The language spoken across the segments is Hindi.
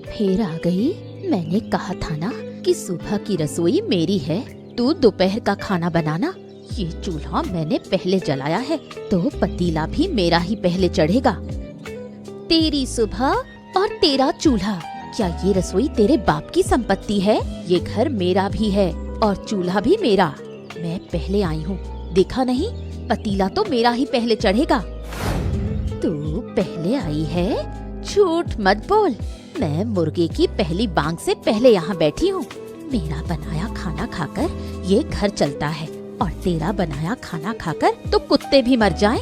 फिर आ गई। मैंने कहा था ना कि सुबह की रसोई मेरी है, तू दोपहर का खाना बनाना। ये चूल्हा मैंने पहले जलाया है तो पतीला भी मेरा ही पहले चढ़ेगा। तेरी सुबह और तेरा चूल्हा, क्या ये रसोई तेरे बाप की संपत्ति है? ये घर मेरा भी है और चूल्हा भी मेरा। मैं पहले आई हूँ, देखा नहीं? पतीला तो मेरा ही पहले चढ़ेगा। तू पहले आई है? झूठ मत बोल। मैं मुर्गे की पहली बांग से पहले यहाँ बैठी हूँ। मेरा बनाया खाना खाकर ये घर चलता है और तेरा बनाया खाना खाकर तो कुत्ते भी मर जाएं।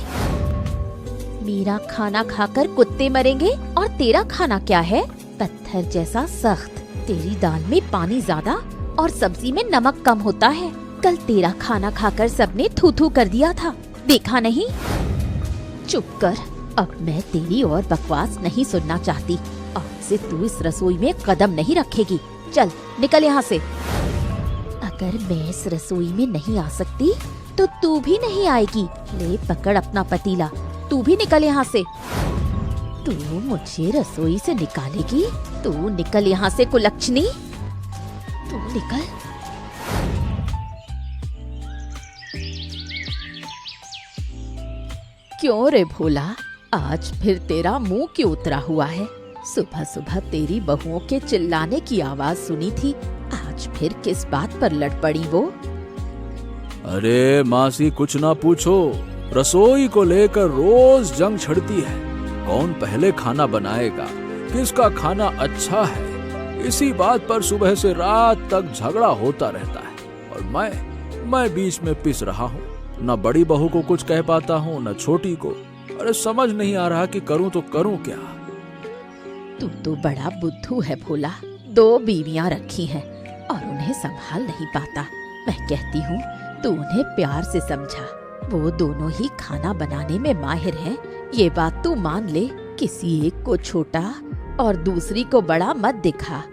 मेरा खाना खाकर कुत्ते मरेंगे और तेरा खाना क्या है? पत्थर जैसा सख्त। तेरी दाल में पानी ज्यादा और सब्जी में नमक कम होता है। कल तेरा खाना खाकर सबने थू थू कर दिया था, देखा नहीं? चुप कर, अब मैं तेरी और बकवास नहीं सुनना चाहती। आज से तू इस रसोई में कदम नहीं रखेगी। चल निकल यहाँ से। अगर मैं इस रसोई में नहीं आ सकती तो तू भी नहीं आएगी। ले पकड़ अपना पतीला, तू भी निकल यहाँ से। तू मुझे रसोई से निकालेगी? तू निकल यहाँ से कुलक्षणी, तू निकल। क्यों रे भोला, आज फिर तेरा मुंह क्यों उतरा हुआ है? सुबह सुबह तेरी बहुओं के चिल्लाने की आवाज सुनी थी, आज फिर किस बात पर लड़ पड़ी वो? अरे मासी कुछ ना पूछो, रसोई को लेकर रोज जंग छिड़ती है। कौन पहले खाना बनाएगा, किसका खाना अच्छा है, इसी बात पर सुबह से रात तक झगड़ा होता रहता है। और मैं बीच में पिस रहा हूँ। न बड़ी बहू को कुछ कह पाता हूँ न छोटी को। अरे समझ नहीं आ रहा कि करूँ तो करूँ क्या। तू तो बड़ा बुद्धू है भोला। 2 बीवियां रखी हैं और उन्हें संभाल नहीं पाता। मैं कहती हूँ तू उन्हें प्यार से समझा। वो दोनों ही खाना बनाने में माहिर हैं। ये बात तू मान ले। किसी एक को छोटा और दूसरी को बड़ा मत दिखा।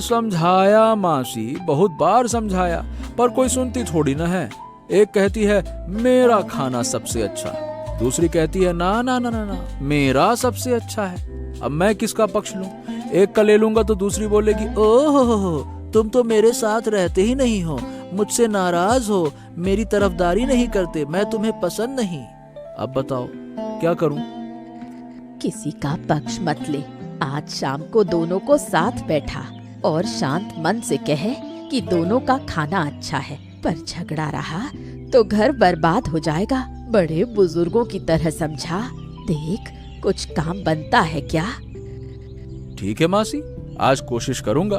समझाया मासी, बहुत बार समझाया, पर कोई सुनती थोड़ी न है। एक कहती है मेरा खाना सबसे अच्छा, दूसरी कहती है ना ना ना ना ना मेरा सबसे अच्छा है। अब मैं किसका पक्ष लूं? एक का ले लूंगा तो दूसरी बोलेगी ओह तुम तो मेरे साथ रहते ही नहीं हो, मुझसे नाराज हो, मेरी तरफदारी नहीं करते, मैं तुम्हें पसंद नहीं। अब बताओ क्या करूं? किसी का पक्ष मत ले। आज शाम को दोनों को साथ बैठा और शांत मन से कहे कि दोनों का खाना अच्छा है, पर झगड़ा रहा तो घर बर्बाद हो जाएगा। बड़े बुजुर्गों की तरह समझा। देख कुछ काम बनता है क्या? ठीक है मासी, आज कोशिश करूंगा,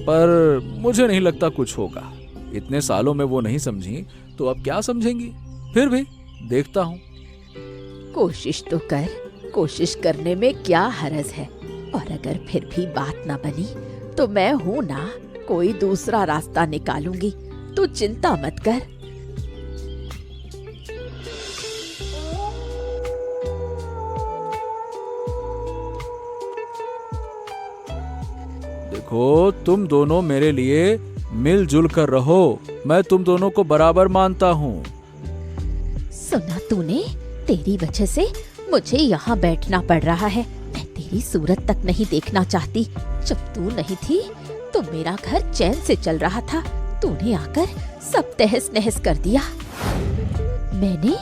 पर मुझे नहीं लगता कुछ होगा। इतने सालों में वो नहीं समझी तो अब क्या समझेंगी? फिर भी देखता हूँ। कोशिश तो कर, कोशिश करने में क्या हरज है। और अगर फिर भी बात ना बनी तो मैं हूँ ना, कोई दूसरा रास्ता निकालूंगी। तू चिंता मत कर। देखो तुम दोनों मेरे लिए मिलजुल कर रहो, मैं तुम दोनों को बराबर मानता हूँ। सुना तूने? तेरी वजह से मुझे यहाँ बैठना पड़ रहा है। मैं तेरी सूरत तक नहीं देखना चाहती। जब तू नहीं थी तो मेरा घर चैन से चल रहा था। तूने आकर सब तहस नहस कर दिया। मैंने?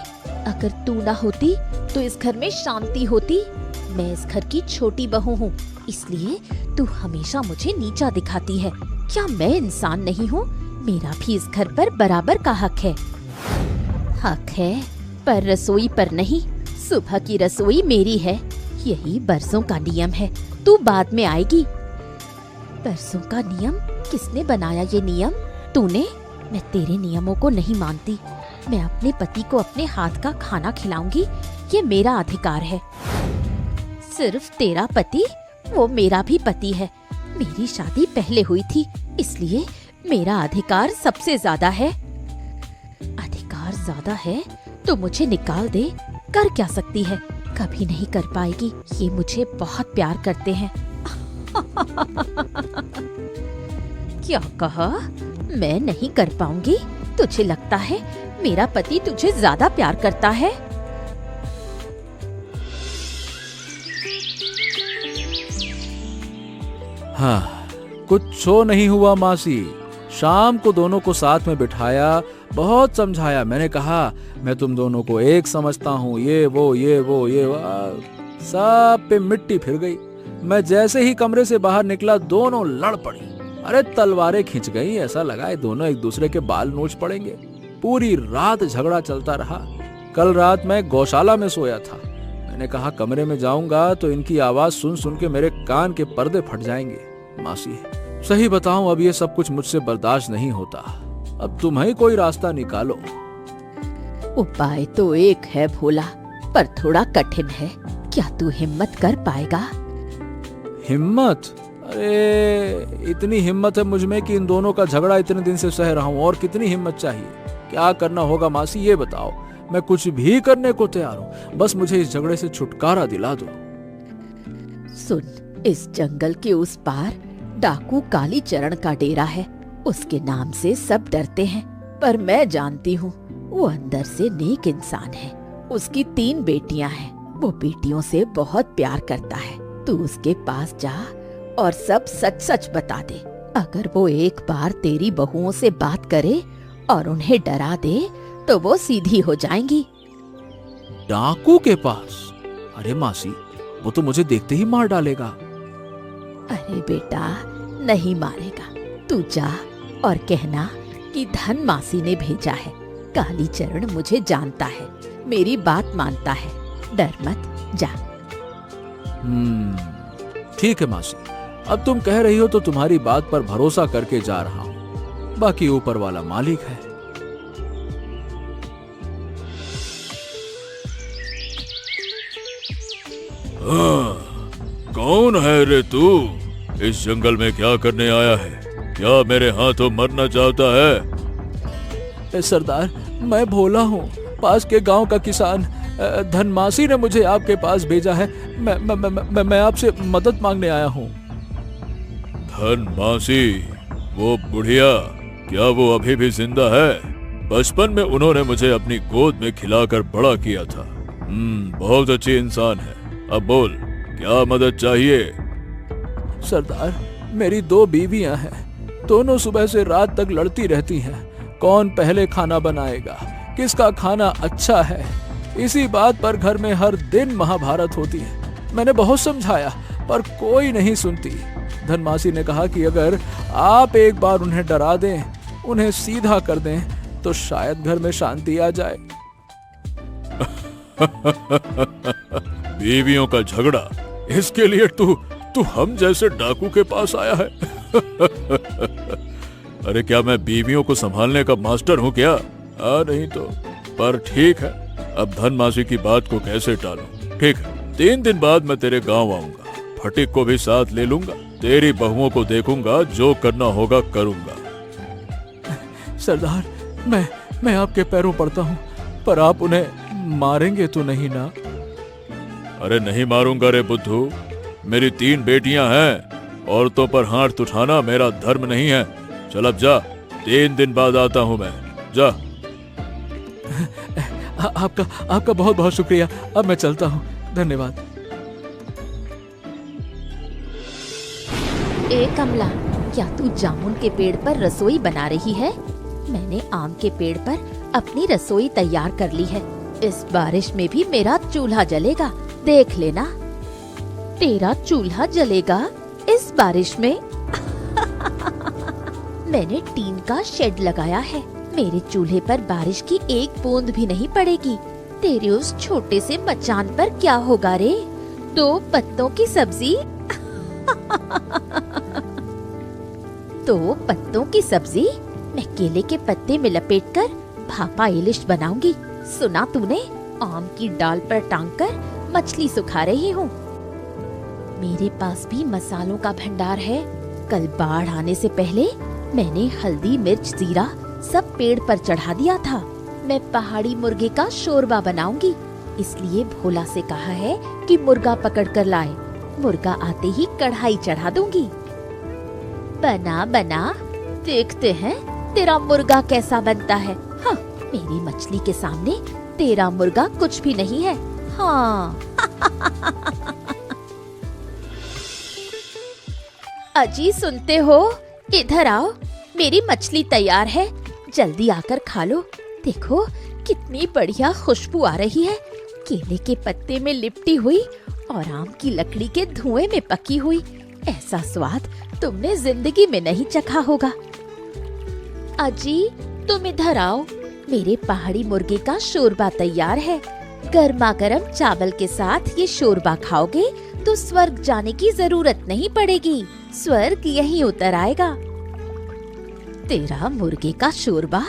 अगर तू ना होती तो इस घर में शांति होती। मैं इस घर की छोटी बहू हूँ, इसलिए तू हमेशा मुझे नीचा दिखाती है। क्या मैं इंसान नहीं हूँ? मेरा भी इस घर पर बराबर का हक है। हक है, पर रसोई पर नहीं। सुबह की रसोई मेरी है। यही बरसों का नियम है। तू बाद में आएगी। बरसों का नियम? किसने बनाया ये नियम? तूने? मैं तेरे नियमों को नहीं मानती। मैं अपने पति को अपने हाथ का खाना खिलाऊंगी, ये मेरा अधिकार है। सिर्फ तेरा पति? वो मेरा भी पति है। मेरी शादी पहले हुई थी, इसलिए मेरा अधिकार सबसे ज्यादा है। अधिकार ज्यादा है तो मुझे निकाल दे। कर क्या सकती है? कभी नहीं कर पाएगी। ये मुझे बहुत प्यार करते हैं। क्या कहा? मैं नहीं कर पाऊंगी? तुझे लगता है मेरा पति तुझे ज्यादा प्यार करता है? हाँ, कुछ नहीं हुआ मासी। शाम को दोनों को साथ में बिठाया, बहुत समझाया। मैंने कहा मैं तुम दोनों को एक समझता हूँ, ये वो सब पे मिट्टी फिर गई। मैं जैसे ही कमरे से बाहर निकला दोनों लड़ पड़ी। अरे तलवारें खिंच गई, ऐसा लगा ये दोनों एक दूसरे के बाल नोच पड़ेंगे। पूरी रात झगड़ा चलता रहा। कल रात मैं गौशाला में सोया था। मैंने कहा कमरे में जाऊंगा तो इनकी आवाज सुन सुन के मेरे कान के पर्दे फट जाएंगे। मासी, सही बताऊं अब ये सब कुछ मुझसे बर्दाश्त नहीं होता। अब तुम ही कोई रास्ता निकालो। उपाय तो एक है भोला, पर थोड़ा कठिन है। क्या तू हिम्मत कर पाएगा? हिम्मत? अरे इतनी हिम्मत है मुझ में कि इन दोनों का झगड़ा इतने दिन से सह रहा हूं। और कितनी हिम्मत चाहिए? क्या करना होगा मासी ये बताओ। मैं कुछ भी करने को तैयार हूं, बस मुझे इस झगड़े से छुटकारा दिला दो। सुन, इस जंगल के उस पार डाकू कालीचरण का डेरा है। उसके नाम से सब डरते हैं, पर मैं जानती हूँ वो अंदर से नेक इंसान है। उसकी 3 बेटियां हैं। वो बेटियों से बहुत प्यार करता है। तू उसके पास जा और सब सच सच बता दे। अगर वो एक बार तेरी बहुओं से बात करे और उन्हें डरा दे तो वो सीधी हो जाएंगी। डाकू के पास? अरे मासी, वो तो मुझे देखते ही मार डालेगा। अरे बेटा, नहीं मारेगा। तू जा और कहना कि धन मासी ने भेजा है। कालीचरण मुझे जानता है, मेरी बात मानता है। डर मत, जा। ठीक है मासी, अब तुम कह रही हो तो तुम्हारी बात पर भरोसा करके जा रहा हूँ। बाकी ऊपर वाला मालिक है। कौन है रे तू? इस जंगल में क्या करने आया है? क्या मेरे हाथों मरना चाहता है? सरदार, मैं भोला हूँ, पास के गांव का किसान। धनमासी ने मुझे आपके पास भेजा है। मैं आपसे मदद मांगने आया हूँ। धनमासी? वो बुढ़िया, क्या वो अभी भी जिंदा है? बचपन में उन्होंने मुझे अपनी गोद में खिलाकर बड़ा किया था। बहुत अच्छी इंसान है। अब बोल, क्या मदद चाहिए? सरदार, मेरी 2 बीवियां हैं। दोनों सुबह से रात तक लड़ती रहती हैं। कौन पहले खाना बनाएगा, किसका खाना अच्छा है, इसी बात पर घर में हर दिन महाभारत होती है। मैंने बहुत समझाया पर कोई नहीं सुनती। धनमासी ने कहा कि अगर आप एक बार उन्हें डरा दें, उन्हें सीधा कर दें, तो शायद घर में शांति आ जाए। बीवियों का झगड़ा, इसके लिए तू हम जैसे डाकू के पास आया है? अरे क्या मैं बीवियों को संभालने का मास्टर हूँ क्या? नहीं तो। पर ठीक है, अब धनमासी की बात को कैसे टालूं? ठीक है, 3 दिन बाद मैं तेरे गांव आऊंगा। फटिक को भी साथ ले लूंगा। तेरी बहुओं को देखूंगा, जो करना होगा करूंगा। सरदार, मैं आपके पैरों पड़ता हूँ, पर आप उन्हें मारेंगे तो नहीं ना? अरे नहीं मारूंगा रे बुद्धू। मेरी 3 बेटियां हैं। औरतों पर हाथ उठाना मेरा धर्म नहीं है। चल अब जा, 3 दिन बाद आता हूं मैं। जा। आपका बहुत बहुत शुक्रिया। अब मैं चलता हूँ, धन्यवाद। ए कमला, क्या तू जामुन के पेड़ पर रसोई बना रही है? मैंने आम के पेड़ पर अपनी रसोई तैयार कर ली है। इस बारिश में भी मेरा चूल्हा जलेगा, देख लेना। तेरा चूल्हा जलेगा इस बारिश में? मैंने टीन का शेड लगाया है। मेरे चूल्हे पर बारिश की एक बूंद भी नहीं पड़ेगी। तेरे उस छोटे से मचान पर क्या होगा रे? 2 पत्तों की सब्जी? 2 पत्तों की सब्जी? मैं केले के पत्ते में लपेटकर भापा इलिश बनाऊंगी। सुना तूने? आम की डाल पर टांगकर मछली सुखा रही हूँ। मेरे पास भी मसालों का भंडार है। कल बाढ़ आने से पहले मैंने हल्दी, मिर्च, जीरा सब पेड़ पर चढ़ा दिया था। मैं पहाड़ी मुर्गे का शोरबा बनाऊंगी, इसलिए भोला से कहा है कि मुर्गा पकड़ कर लाए। मुर्गा आते ही कढ़ाई चढ़ा दूंगी। बना बना, देखते हैं तेरा मुर्गा कैसा बनता है। हाँ, मेरी मछली के सामने तेरा मुर्गा कुछ भी नहीं है। हाँ। अजी सुनते हो? इधर आओ, मेरी मछली तैयार है, जल्दी आकर खा लो। देखो कितनी बढ़िया खुशबू आ रही है, केले के पत्ते में लिपटी हुई और आम की लकड़ी के धुएं में पकी हुई। ऐसा स्वाद तुमने जिंदगी में नहीं चखा होगा। अजी तुम इधर आओ, मेरे पहाड़ी मुर्गे का शोरबा तैयार है। गर्मा गर्म चावल के साथ ये शोरबा खाओगे तो स्वर्ग जाने की जरूरत नहीं पड़ेगी, स्वर्ग यहीं उतर आएगा। तेरा मुर्गे का शोरबा?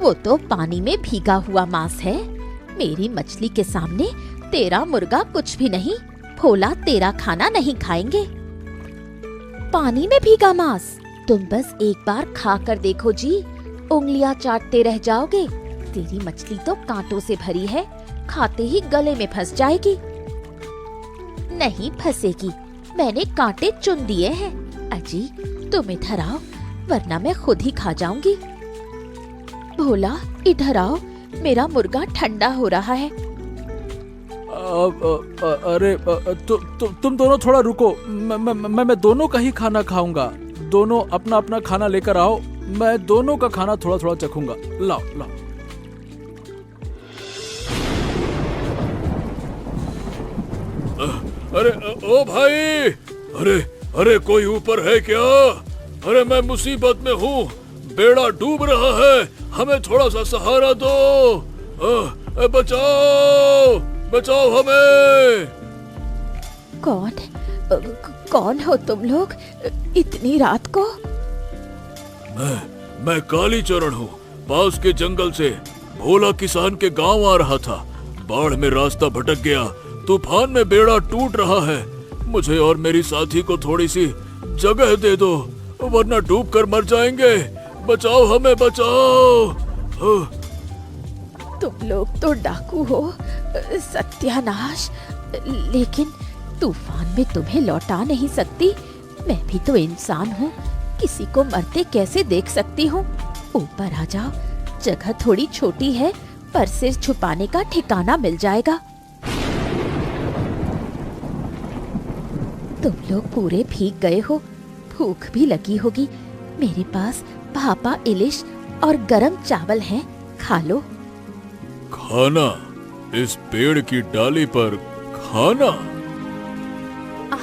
वो तो पानी में भीगा हुआ मांस है। मेरी मछली के सामने तेरा मुर्गा कुछ भी नहीं। भोला तेरा खाना नहीं खाएंगे। पानी में भीगा मांस? तुम बस एक बार खा कर देखो जी, उंगलियां चाटते रह जाओगे। तेरी मछली तो कांटों से भरी है, खाते ही गले में फंस जाएगी। नहीं फंसेगी, मैंने कांटे चुन दिए हैं। अजी तुम इधर आओ, वरना मैं खुद ही खा जाऊंगी। भोला इधर आओ, मेरा मुर्गा ठंडा हो रहा है। अरे तुम दोनों थोड़ा रुको, मैं दोनों का ही खाना खाऊंगा। दोनों अपना अपना खाना लेकर आओ, मैं दोनों का खाना थोड़ा थोड़ा चखूंगा। लाओ लाओ। अरे ओ भाई, अरे अरे कोई ऊपर है क्या? अरे मैं मुसीबत में हूँ, बेड़ा डूब रहा है, हमें थोड़ा सा सहारा दो। बचाओ बचाओ हमें। कौन हो तुम लोग इतनी रात को? मैं कालीचरण हूँ, पास के जंगल से। भोला किसान के गांव आ रहा था, बाढ़ में रास्ता भटक गया, तूफान में बेड़ा टूट रहा है। मुझे और मेरी साथी को थोड़ी सी जगह दे दो, वरना डूब कर मर जाएंगे। बचाओ हमें, बचाओ। तुम लोग तो डाकू हो, सत्यानाश। लेकिन तूफान में तुम्हें लौटा नहीं सकती। मैं भी तो इंसान हूँ, किसी को मरते कैसे देख सकती हूँ। ऊपर आ जाओ, जगह थोड़ी छोटी है, पर सिर छुपाने का ठिकाना मिल जाएगा। तुम लोग पूरे भीग गए हो, भूख भी लगी होगी। मेरे पास भापा इलिश और गरम चावल हैं, खा लो। खाना? इस पेड़ की डाली पर खाना?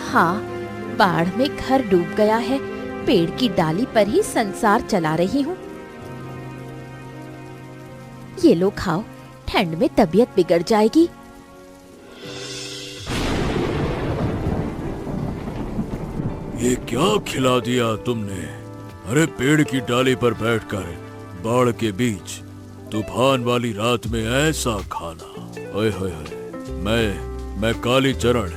हाँ, बाढ़ में घर डूब गया है, पेड़ की डाली पर ही संसार चला रही हूँ। ये लो खाओ, ठंड में तबीयत बिगड़ जाएगी। ये क्या खिला दिया तुमने? अरे पेड़ की डाली पर बैठकर बाढ़ के बीच तूफान वाली रात में ऐसा खाना। ओए होए होए, मैं कालीचरण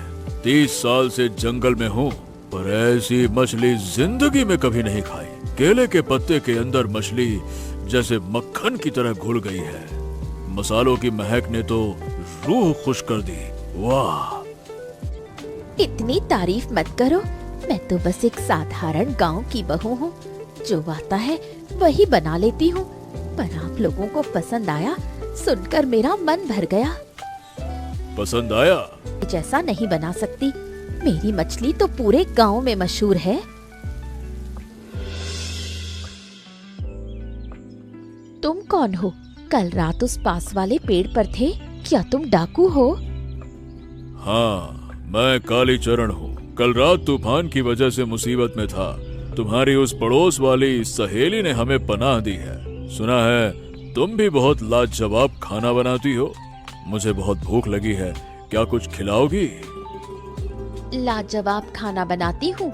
30 साल से जंगल में हूँ, पर ऐसी मछली जिंदगी में कभी नहीं खाई। केले के पत्ते के अंदर मछली जैसे मक्खन की तरह घुल गई है। मसालों की महक ने तो रूह खुश कर दी। वाह! इतनी तारीफ मत करो, मैं तो बस एक साधारण गांव की बहू हूँ, जो आता है वही बना लेती हूँ। पर आप लोगों को पसंद आया, सुनकर मेरा मन भर गया। पसंद आया? जैसा नहीं बना सकती, मेरी मछली तो पूरे गांव में मशहूर है। तुम कौन हो? कल रात उस पास वाले पेड़ पर थे, क्या तुम डाकू हो? हाँ, मैं कालीचरण हूँ। कल रात तूफान की वजह से मुसीबत में था। तुम्हारी उस पड़ोस वाली सहेली ने हमें पनाह दी है। सुना है तुम भी बहुत लाजवाब खाना बनाती हो। मुझे बहुत भूख लगी है, क्या कुछ खिलाओगी? लाजवाब खाना बनाती हूँ?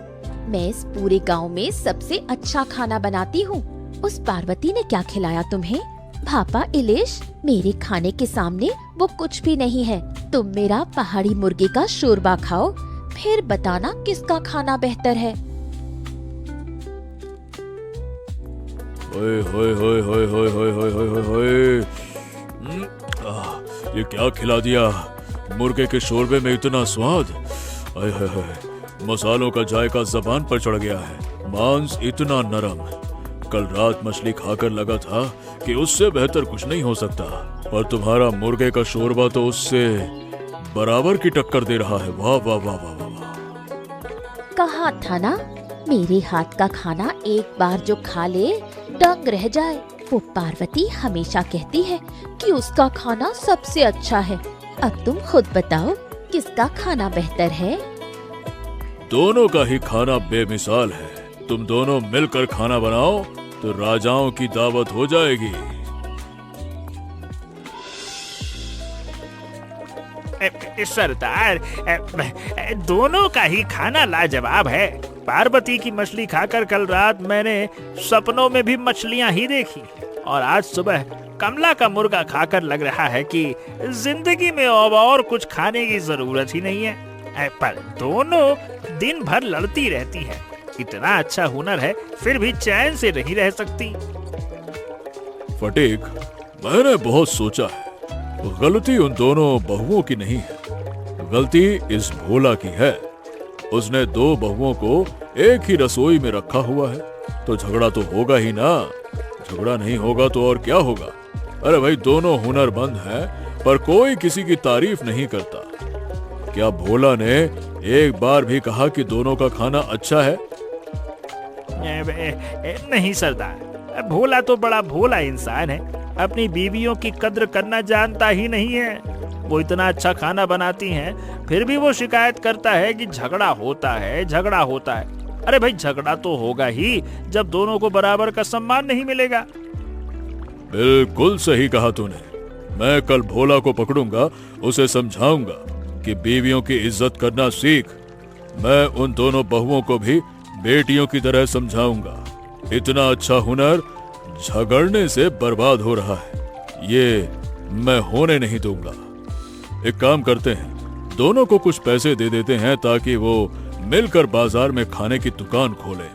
मैं इस पूरे गांव में सबसे अच्छा खाना बनाती हूँ। उस पार्वती ने क्या खिलाया तुम्हें? भापा इलिश, मेरे खाने के सामने वो कुछ भी नहीं है। तुम मेरा पहाड़ी मुर्गे का शोरबा खाओ, फिर बताना किसका खाना बेहतर है। ओए होए होए होए होए होए होए होए होए होए। ये क्या खिला दिया? मुर्गे के शोरबे में इतना स्वाद। ओए होए होए, मसालों का जायका जबान पर चढ़ गया है। मांस इतना नरम। कल रात मछली खाकर लगा था कि उससे बेहतर कुछ नहीं हो सकता, पर तुम्हारा मुर्गे का शोरबा तो उससे बराबर की टक्कर दे रहा है। वाह वाह वाह वाह वाह। कहा था ना, मेरे हाथ का खाना एक बार जो खा ले दंग रह जाए। वो पार्वती हमेशा कहती है कि उसका खाना सबसे अच्छा है। अब तुम खुद बताओ किसका खाना बेहतर है? दोनों का ही खाना बेमिसाल है। तुम दोनों मिलकर खाना बनाओ तो राजाओं की दावत हो जाएगी। सरदार, दोनों का ही खाना लाजवाब है। पार्वती की मछली खाकर कल रात मैंने सपनों में भी मछलियां ही देखी, और आज सुबह कमला का मुर्गा खाकर लग रहा है कि जिंदगी में अब और कुछ खाने की जरूरत ही नहीं है। पर दोनों दिन भर लड़ती रहती है। इतना अच्छा हुनर है फिर भी चैन से नहीं रह सकती। फटीक, मैंने बहुत सोचा है। गलती उन दोनों बहुओं की नहीं है, गलती इस भोला की है। उसने दो बहुओं को एक ही रसोई में रखा हुआ है, तो झगड़ा तो होगा ही ना। झगड़ा नहीं होगा तो और क्या होगा? अरे भाई, दोनों हुनरमंद हैं, पर कोई किसी की तारीफ नहीं करता। क्या भोला ने एक बार भी कहा कि दोनों का खाना अच्छा है? नहीं सरदार, भोला तो बड़ा भोला इंसान है। अपनी बीवियों की कद्र करना जानता ही नहीं है। वो इतना अच्छा खाना बनाती हैं, फिर भी वो शिकायत करता है कि झगड़ा होता है, झगड़ा होता है। अरे भाई, झगड़ा तो होगा ही जब दोनों को बराबर का सम्मान नहीं मिलेगा। बिल्कुल सही कहा तूने। मैं कल भोला को पकड़ूंगा, उसे समझाऊंगा कि बीवियों की इज्जत करना सीख। मैं उन दोनों बहुओं को भी बेटियों की तरह समझाऊंगा। इतना अच्छा हुनर झगड़ने से बर्बाद हो रहा है, ये मैं होने नहीं दूंगा। एक काम करते हैं, दोनों को कुछ पैसे दे देते हैं ताकि वो मिलकर बाजार में खाने की दुकान खोलें।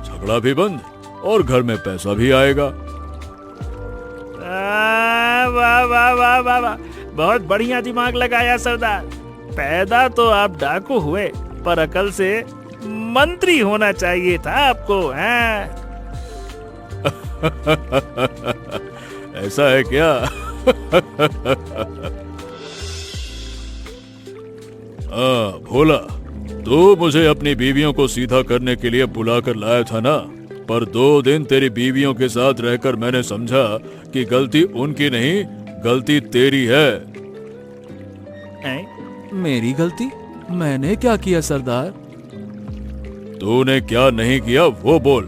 झगड़ा भी बंद और घर में पैसा भी आएगा। वाह वाह वाह वाह वाह, बहुत बढ़िया दिमाग लगाया सरदार। पैदा तो आप डाकू हुए, पर अकल से मंत्री होना चाहिए था आपको। ऐसा है क्या? भोला, तू मुझे अपनी बीवियों को सीधा करने के लिए बुलाकर लाया था ना? पर 2 दिन तेरी बीवियों के साथ रहकर मैंने समझा कि गलती उनकी नहीं, गलती तेरी है। मेरी गलती? मैंने क्या किया सरदार? तूने क्या नहीं किया वो बोल।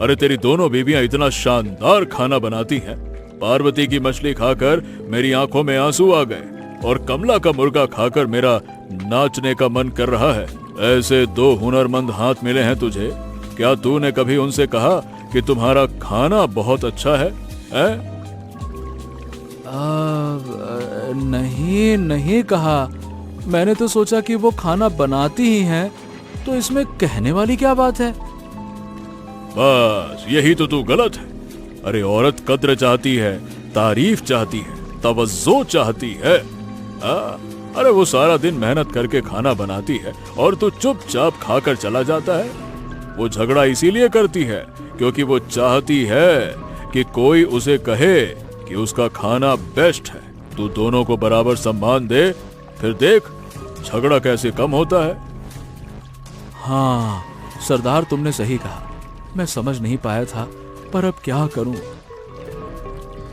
अरे, तेरी दोनों बीवियां इतना शानदार खाना बनाती हैं। पार्वती की मछली खाकर मेरी आंखों में आंसू आ गए, और कमला का मुर्गा खाकर मेरा नाचने का मन कर रहा है। ऐसे 2 हुनरमंद हाथ मिले हैं तुझे। क्या तूने कभी उनसे कहा कि तुम्हारा खाना बहुत अच्छा है? नहीं कहा। मैंने तो सोचा कि वो खाना बनाती ही हैं, तो इसमें कहने वाली क्या बात है? बस यही तो तू गलत है। अरे, औरत कद्र चाहती है, तारीफ चाहती है, तवज्जो चाहती है। अरे, वो सारा दिन मेहनत करके खाना बनाती है और तू चुपचाप खाकर चला जाता है। वो झगड़ा इसीलिए करती है क्योंकि वो चाहती है कि कोई उसे कहे कि उसका खाना बेस्ट है। तू दोनों को बराबर सम्मान दे, फिर देख झगड़ा कैसे कम होता है। हाँ सरदार, तुमने सही कहा। मैं समझ नहीं पाया था, पर अब क्या करूं?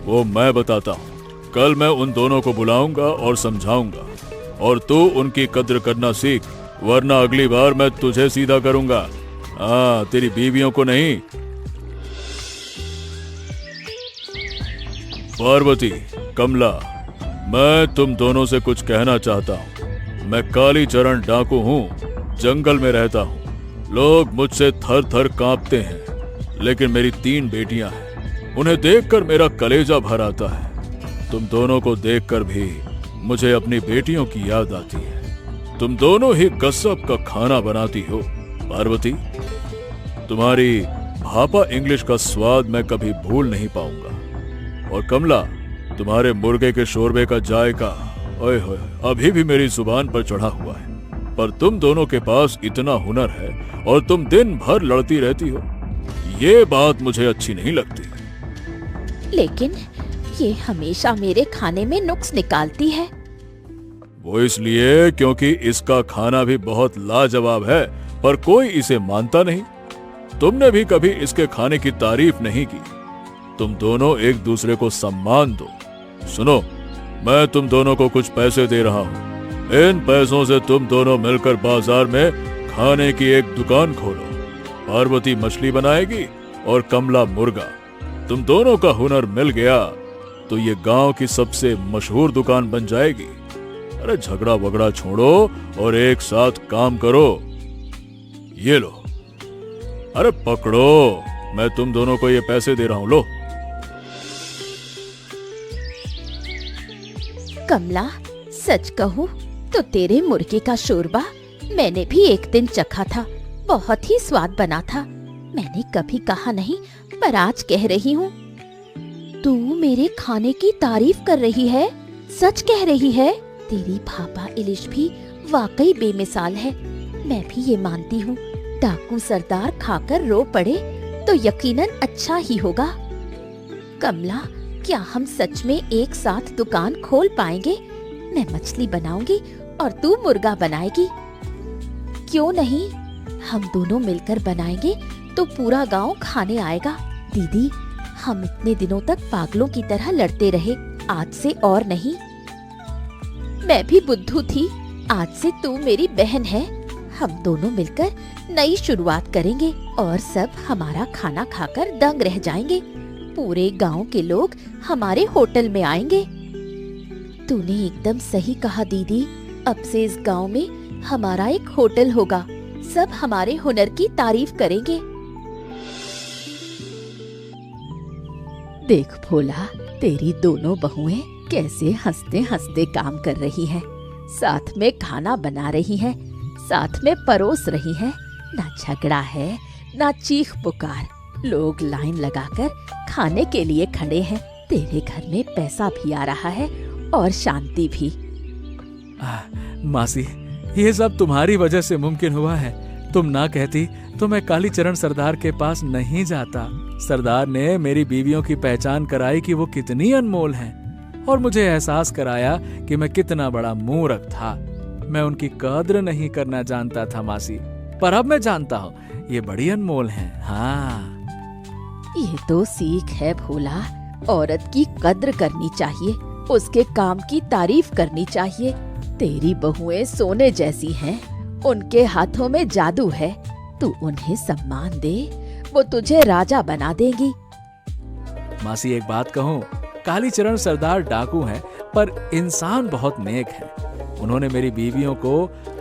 वो मैं बताता हूँ। कल मैं उन दोनों को बुलाऊंगा और समझाऊंगा, और तू उनकी कद्र करना सीख, वरना अगली बार मैं तुझे सीधा करूंगा। हाँ, तेरी बीवियों को नहीं। पार्वती, कमला, मैं तुम दोनों से कुछ कहना चाहता हूँ। मैं कालीचरण डाकू हूँ, जंगल में रहता हूँ। लोग मुझसे थर थर कांपते हैं, लेकिन मेरी 3 बेटियां हैं। उन्हें देखकर मेरा कलेजा भर आता है। तुम दोनों को देखकर भी मुझे अपनी बेटियों की याद आती है। तुम दोनों ही गसब का खाना बनाती हो। पार्वती, तुम्हारी भापा इंग्लिश का स्वाद मैं कभी भूल नहीं पाऊंगा। और कमला, तुम्हारे मुर्गे के शोरबे का जायका ओए होए अभी भी मेरी जुबान पर चढ़ा हुआ है। पर तुम दोनों के पास इतना हुनर है और तुम दिन भर लड़ती रहती हो, ये बात मुझे अच्छी नहीं लगती। लेकिन ये हमेशा मेरे खाने में नुक्स निकालती है। वो इसलिए क्योंकि इसका खाना भी बहुत लाजवाब है, पर कोई इसे मानता नहीं। तुमने भी कभी इसके खाने की तारीफ नहीं की। तुम दोनों एक दूसरे को सम्मान दो। सुनो, मैं तुम दोनों को कुछ पैसे दे रहा हूँ। इन पैसों से तुम दोनों मिलकर बाजार में खाने की एक दुकान खोलो। पार्वती मछली बनाएगी और कमला मुर्गा। तुम दोनों का हुनर मिल गया तो ये गांव की सबसे मशहूर दुकान बन जाएगी। अरे झगड़ा वगड़ा छोड़ो और एक साथ काम करो। ये लो, अरे पकड़ो, मैं तुम दोनों को ये पैसे दे रहा हूं, लो। कमला, सच कहूँ तो तेरे मुर्गे का शोरबा मैंने भी एक दिन चखा था। बहुत ही स्वाद बना था। मैंने कभी कहा नहीं, पर आज कह रही हूँ। तू मेरे खाने की तारीफ कर रही है? सच कह रही है? तेरी भापा इलिश भी वाकई बेमिसाल है। मैं भी ये मानती हूँ। डाकू सरदार खाकर रो पड़े तो यकीनन अच्छा ही होगा। कमला, क्या हम सच में एक साथ दुकान खोल पाएंगे? मैं मछली बनाऊंगी और तू मुर्गा बनाएगी। क्यों नहीं? हम दोनों मिलकर बनाएंगे तो पूरा गांव खाने आएगा। दीदी, हम इतने दिनों तक पागलों की तरह लड़ते रहे, आज से और नहीं। मैं भी बुद्धू थी, आज से तू मेरी बहन है। हम दोनों मिलकर नई शुरुआत करेंगे और सब हमारा खाना खाकर दंग रह जाएंगे। पूरे गांव के लोग हमारे होटल में आएंगे। तूने एकदम सही कहा दीदी। अब से इस गांव में हमारा एक होटल होगा। सब हमारे हुनर की तारीफ करेंगे। देख भोला, तेरी दोनों बहुएं कैसे हंसते हंसते काम कर रही हैं। साथ में खाना बना रही हैं, साथ में परोस रही हैं। ना झगड़ा है, ना चीख पुकार। लोग लाइन लगाकर खाने के लिए खड़े हैं। तेरे घर में पैसा भी आ रहा है और शांति भी। मासी, ये सब तुम्हारी वजह से मुमकिन हुआ है। तुम ना कहती तो मैं कालीचरण सरदार के पास नहीं जाता। सरदार ने मेरी बीवियों की पहचान कराई कि वो कितनी अनमोल हैं, और मुझे एहसास कराया कि मैं कितना बड़ा मूर्ख था। मैं उनकी कद्र नहीं करना जानता था मासी, पर अब मैं जानता हूँ ये बड़ी अनमोल हैं। हाँ, ये तो सीख है भोला। औरत की कद्र करनी चाहिए, उसके काम की तारीफ करनी चाहिए। तेरी बहुएं सोने जैसी हैं, उनके हाथों में जादू है। तू उन्हें सम्मान दे, वो तुझे राजा बना देगी। मासी, एक बात कहूँ, कालीचरण सरदार डाकू हैं, पर इंसान बहुत नेक हैं। उन्होंने मेरी बीवियों को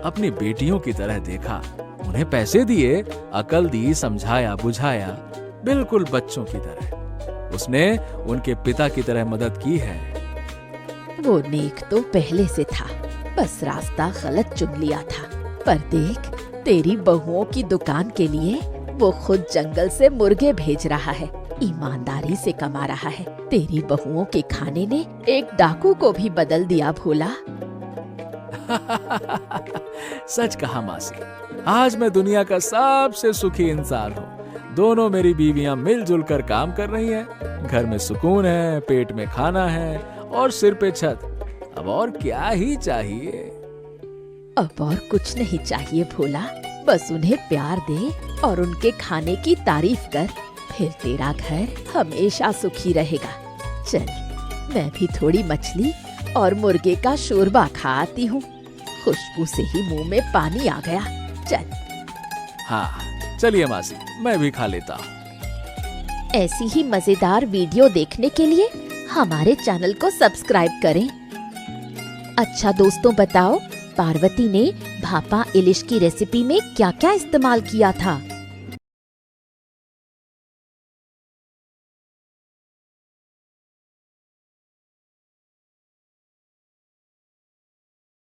अपनी बेटियों की तरह देखा। उन्हें पैसे दिए, अकल दी, समझाया बुझाया, बिल्कुल बच्चों की तरह। उसने उनके पिता की तरह मदद की है। वो नेक तो पहले से था, बस रास्ता गलत चुन लिया था। पर देख, तेरी बहुओं की दुकान के लिए वो खुद जंगल से मुर्गे भेज रहा है, ईमानदारी से कमा रहा है। तेरी बहुओं के खाने ने एक डाकू को भी बदल दिया भोला। सच कहा मासी, आज मैं दुनिया का सबसे सुखी इंसान हूँ। दोनों मेरी बीवियां मिलजुल कर काम कर रही हैं। घर में सुकून है, पेट में खाना है और सिर पे छत। अब और क्या ही चाहिए? अब और कुछ नहीं चाहिए भोला। बस उन्हें प्यार दे और उनके खाने की तारीफ कर, फिर तेरा घर हमेशा सुखी रहेगा। चल, मैं भी थोड़ी मछली और मुर्गे का शोरबा खा आती हूँ। खुशबू से ही मुंह में पानी आ गया। चल। हाँ, चलिए मासी, मैं भी खा लेता हूँ। ऐसी ही मजेदार वीडियो देखने के लिए हमारे चैनल को सब्सक्राइब करें। अच्छा दोस्तों, बताओ, पार्वती ने भापा इलिश की रेसिपी में क्या क्या इस्तेमाल किया था?